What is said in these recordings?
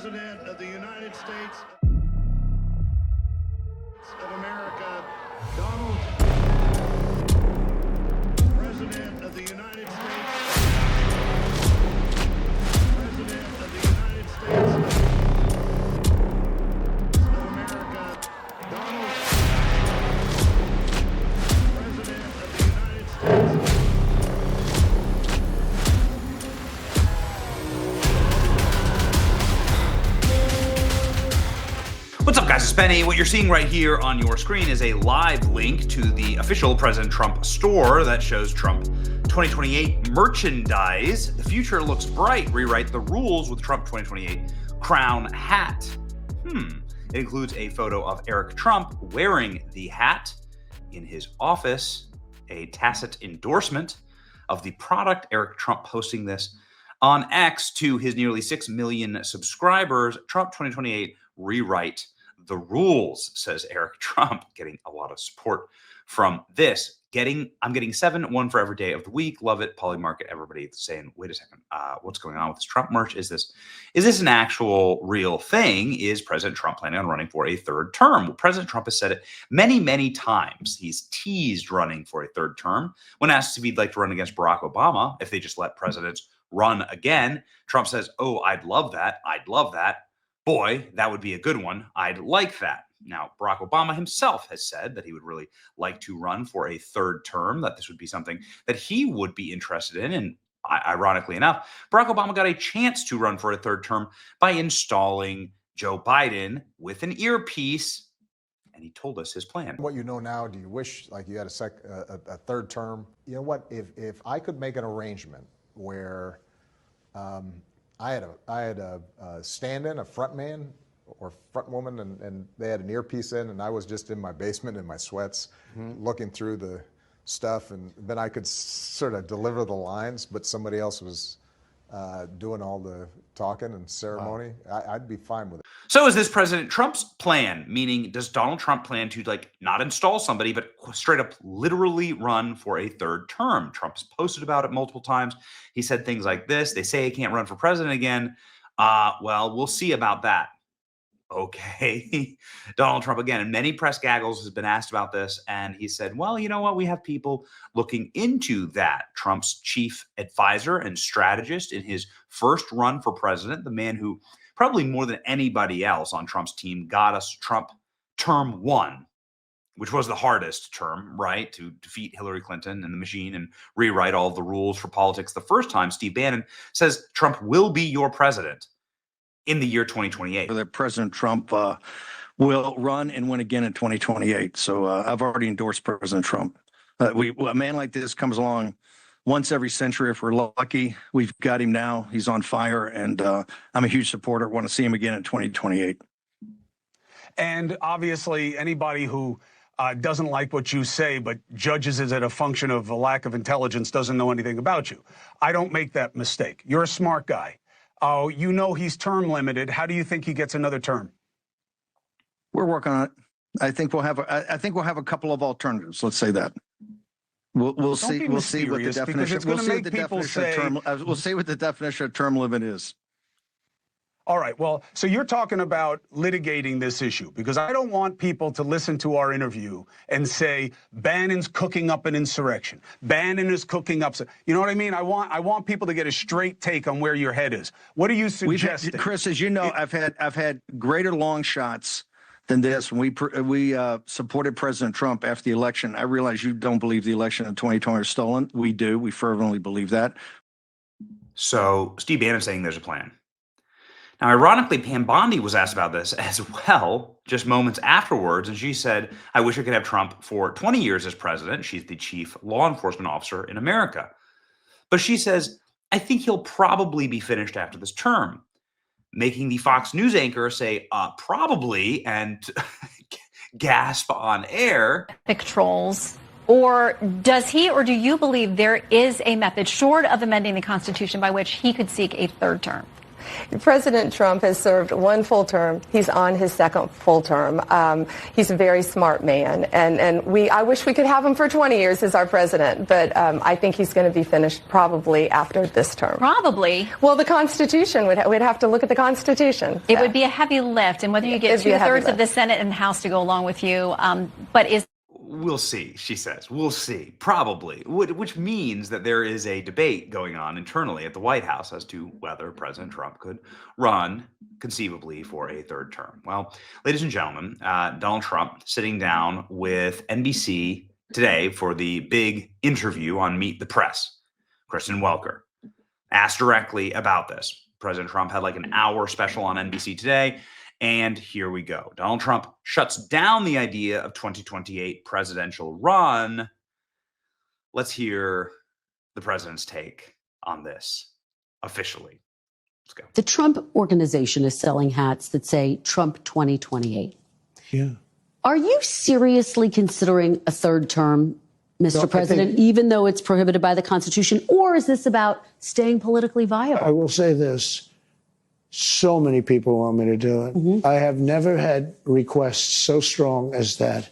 President of the United States of America, Donald. President of the United States. President of the United States of America, Donald. President of the United States. What's up, guys? It's Benny. What you're seeing right here on your screen is a live link to the official President Trump store that shows Trump 2028 merchandise. The future looks bright. Rewrite the rules with Trump 2028 crown hat. It includes a photo of Eric Trump wearing the hat in his office, a tacit endorsement of the product. Eric Trump posting this on X to his nearly 6 million subscribers. Trump 2028 rewrite the rules, says Eric Trump, getting a lot of support from this. I'm getting 1 for every day of the week. Love it. Polymarket. Everybody saying, wait a second, what's going on with this Trump merch? Is this an actual real thing? Is President Trump planning on running for a third term? Well, President Trump has said it many, many times. He's teased running for a third term. When asked if he'd like to run against Barack Obama, if they just let presidents run again, Trump says, oh, I'd love that. I'd love that. Boy, that would be a good one. I'd like that. Now, Barack Obama himself has said that he would really like to run for a third term, that this would be something that he would be interested in. And ironically enough, Barack Obama got a chance to run for a third term by installing Joe Biden with an earpiece, and he told us his plan. What you know now, do you wish like you had a third term? You know what, if I could make an arrangement where I had a stand-in, a front man or front woman, and they had an earpiece in, and I was just in my basement in my sweats looking through the stuff, and then I could sort of deliver the lines, but somebody else was doing all the talking and ceremony. I'd be fine with it. So is this President Trump's plan? Meaning, does Donald Trump plan to not install somebody, but straight up literally run for a third term? Trump's posted about it multiple times. He said things like this. They say he can't run for president again. Well, we'll see about that. Okay. Donald Trump, again, in many press gaggles, has been asked about this, and he said, well, you know what? We have people looking into that. Trump's chief advisor and strategist in his first run for president, the man who probably more than anybody else on Trump's team got us Trump term 1, which was the hardest term, right? To defeat Hillary Clinton and the machine and rewrite all of the rules for politics the first time. Steve Bannon says Trump will be your president in the year 2028. That President Trump will run and win again in 2028. So I've already endorsed President Trump. A man like this comes along once every century if we're lucky. We've got him now. He's on fire, and I'm a huge supporter. Want to see him again in 2028. And obviously, anybody who doesn't like what you say but judges it as a function of a lack of intelligence doesn't know anything about you. I don't make that mistake. You're a smart guy. Oh, you know he's term limited. How do you think he gets another term? We're working on it. I think we'll have a couple of alternatives. Let's say that. We'll see. We'll see what the definition. We'll see what the definition of term. We'll see what the definition of term limit is. All right. Well, so you're talking about litigating this issue, because I don't want people to listen to our interview and say Bannon's cooking up an insurrection. Bannon is cooking up. You know what I mean? I want people to get a straight take on where your head is. What are you suggesting? Chris, as you know, I've had greater long shots than this. When we supported President Trump after the election, I realize you don't believe the election in 2020 is stolen. We do. We fervently believe that. So Steve Bannon saying there's a plan. Now, ironically, Pam Bondi was asked about this as well just moments afterwards, and she said, I wish I could have Trump for 20 years as president. She's the chief law enforcement officer in America. But she says, I think he'll probably be finished after this term, making the Fox News anchor say, probably, and gasp on air. Trolls. Or does he, or do you believe there is a method short of amending the Constitution by which he could seek a third term? President Trump has served one full term. He's on his second full term. He's a very smart man, and I wish we could have him for 20 years as our president, but I think he's going to be finished probably after this term. Probably. Well, the Constitution, we'd have to look at the Constitution. It would be a heavy lift, and whether you get 2/3 of the Senate and House to go along with you, but is... We'll see, she says. We'll see. Probably. Which means that there is a debate going on internally at the White House as to whether President Trump could run conceivably for a third term. Well, ladies and gentlemen, Donald Trump sitting down with NBC today for the big interview on Meet the Press. Kristen Welker asked directly about this. President Trump had like an hour special on NBC today. And here we go. Donald Trump shuts down the idea of 2028 presidential run. Let's hear the president's take on this officially. Let's go. The Trump organization is selling hats that say Trump 2028. Yeah. Are you seriously considering a third term, Mr. President, even though it's prohibited by the Constitution? Or is this about staying politically viable? I will say this. So many people want me to do it. Mm-hmm. I have never had requests so strong as that.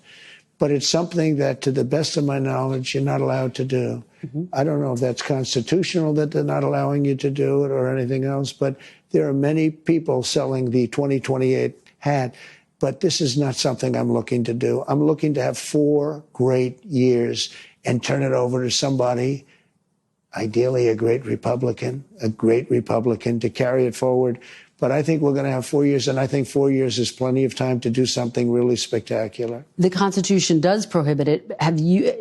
But it's something that, to the best of my knowledge, you're not allowed to do. Mm-hmm. I don't know if that's constitutional that they're not allowing you to do it or anything else, but there are many people selling the 2028 hat. But this is not something I'm looking to do. I'm looking to have 4 great years and turn it over to somebody, ideally a great Republican to carry it forward. But I think we're going to have 4 years, and I think 4 years is plenty of time to do something really spectacular. The Constitution does prohibit it.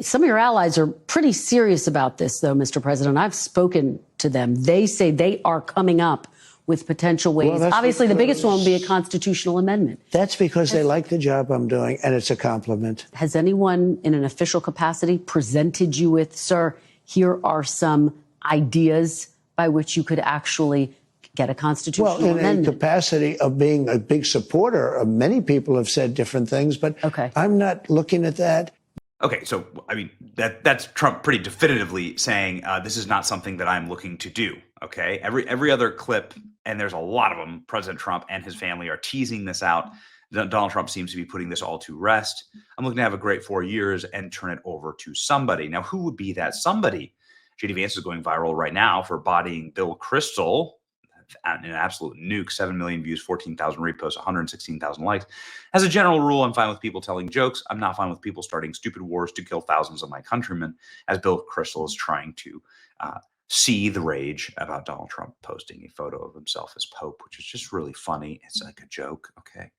Some of your allies are pretty serious about this, though, Mr. President. I've spoken to them. They say they are coming up with potential ways. Well, obviously, the biggest one will be a constitutional amendment. That's because they like the job I'm doing, and it's a compliment. Has anyone in an official capacity presented you with, sir, here are some ideas by which you could actually get a constitutional amendment? Well, in a capacity of being a big supporter, many people have said different things, but I'm not looking at that. Okay, so, I mean, that's Trump pretty definitively saying this is not something that I'm looking to do, okay? Every other clip, and there's a lot of them, President Trump and his family are teasing this out. Donald Trump seems to be putting this all to rest. I'm looking to have a great 4 years and turn it over to somebody. Now, who would be that somebody? J.D. Vance is going viral right now for bodying Bill Kristol, an absolute nuke, 7 million views, 14,000 reposts, 116,000 likes. As a general rule, I'm fine with people telling jokes. I'm not fine with people starting stupid wars to kill thousands of my countrymen, as Bill Kristol is trying to see the rage about Donald Trump posting a photo of himself as Pope, which is just really funny. It's like a joke, okay?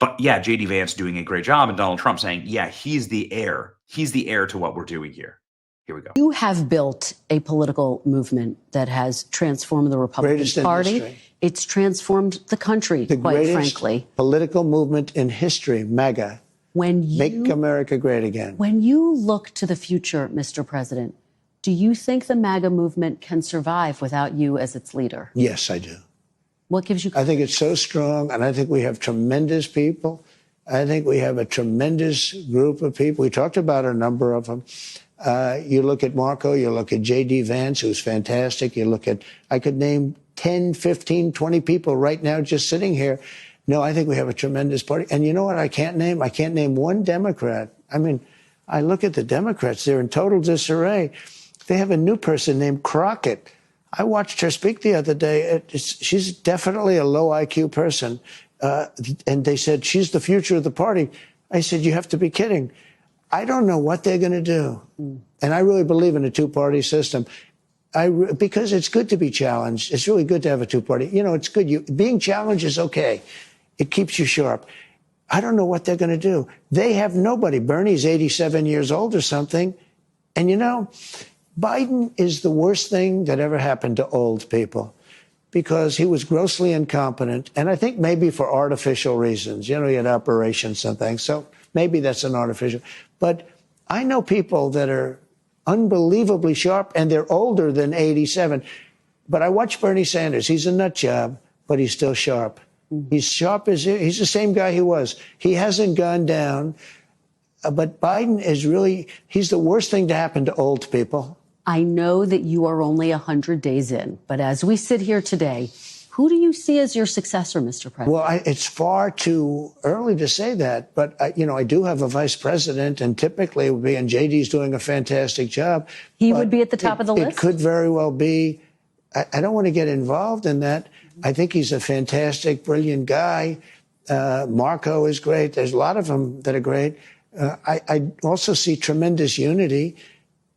But yeah, J.D. Vance doing a great job, and Donald Trump saying, yeah, he's the heir. He's the heir to what we're doing here. Here we go. You have built a political movement that has transformed the Republican Party. It's transformed the country, quite frankly. Political movement in history, MAGA. Make America great again. When you look to the future, Mr. President, do you think the MAGA movement can survive without you as its leader? Yes, I do. What gives you confidence? I think it's so strong, and I think we have tremendous people. I think we have a tremendous group of people. We talked about a number of them. You look at Marco, you look at J.D. Vance, who's fantastic. You look at, I could name 10, 15, 20 people right now just sitting here. No, I think we have a tremendous party. And you know what I can't name? I can't name one Democrat. I mean, I look at the Democrats, they're in total disarray. They have a new person named Crockett. I watched her speak the other day. She's definitely a low IQ person. And they said, she's the future of the party. I said, you have to be kidding. I don't know what they're going to do. And I really believe in a two-party system. Because it's good to be challenged. It's really good to have a two-party. You know, it's good. Being challenged is okay. It keeps you sharp. I don't know what they're going to do. They have nobody. Bernie's 87 years old or something. And, you know, Biden is the worst thing that ever happened to old people because he was grossly incompetent. And I think maybe for artificial reasons. You know, he had operations and things. So maybe that's an artificial. But I know people that are unbelievably sharp, and they're older than 87. But I watch Bernie Sanders. He's a nut job, but he's still sharp. He's sharp as he's the same guy he was. He hasn't gone down. But Biden is really, he's the worst thing to happen to old people. I know that you are only 100 days in, but as we sit here today, Who do you see as your successor, Mr. President? Well, it's far too early to say that, but I do have a vice president, and typically it would be, and JD's doing a fantastic job. He would be at the top of the list? It could very well be. I don't want to get involved in that. I think he's a fantastic, brilliant guy. Marco is great. There's a lot of them that are great. I also see tremendous unity.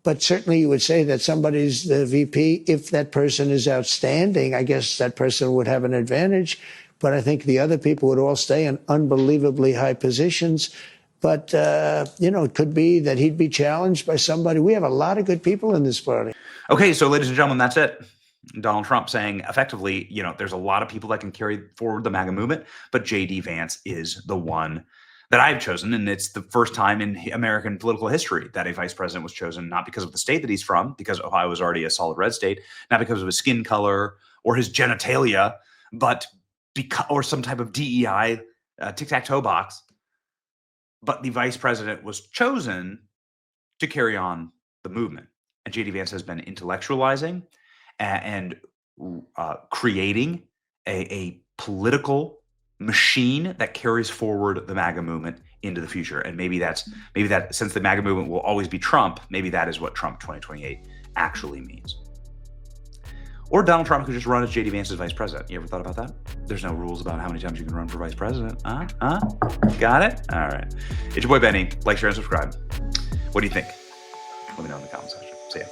But certainly you would say that somebody's the VP. If that person is outstanding, I guess that person would have an advantage. But I think the other people would all stay in unbelievably high positions. But, it could be that he'd be challenged by somebody. We have a lot of good people in this party. Okay, so ladies and gentlemen, that's it. Donald Trump saying effectively, there's a lot of people that can carry forward the MAGA movement, but J.D. Vance is the one that I've chosen, and it's the first time in American political history that a vice president was chosen, not because of the state that he's from, because Ohio was already a solid red state, not because of his skin color or his genitalia, but or some type of DEI tic-tac-toe box. But the vice president was chosen to carry on the movement. And J.D. Vance has been intellectualizing and creating a political machine that carries forward the MAGA movement into the future. And maybe that since the MAGA movement will always be Trump, maybe that is what Trump 2028 actually means. Or Donald Trump could just run as J.D. Vance's vice president. You ever thought about that? There's no rules about how many times you can run for vice president. Got it? All right. It's your boy Benny. Like, share, and subscribe. What do you think? Let me know in the comment section. See ya.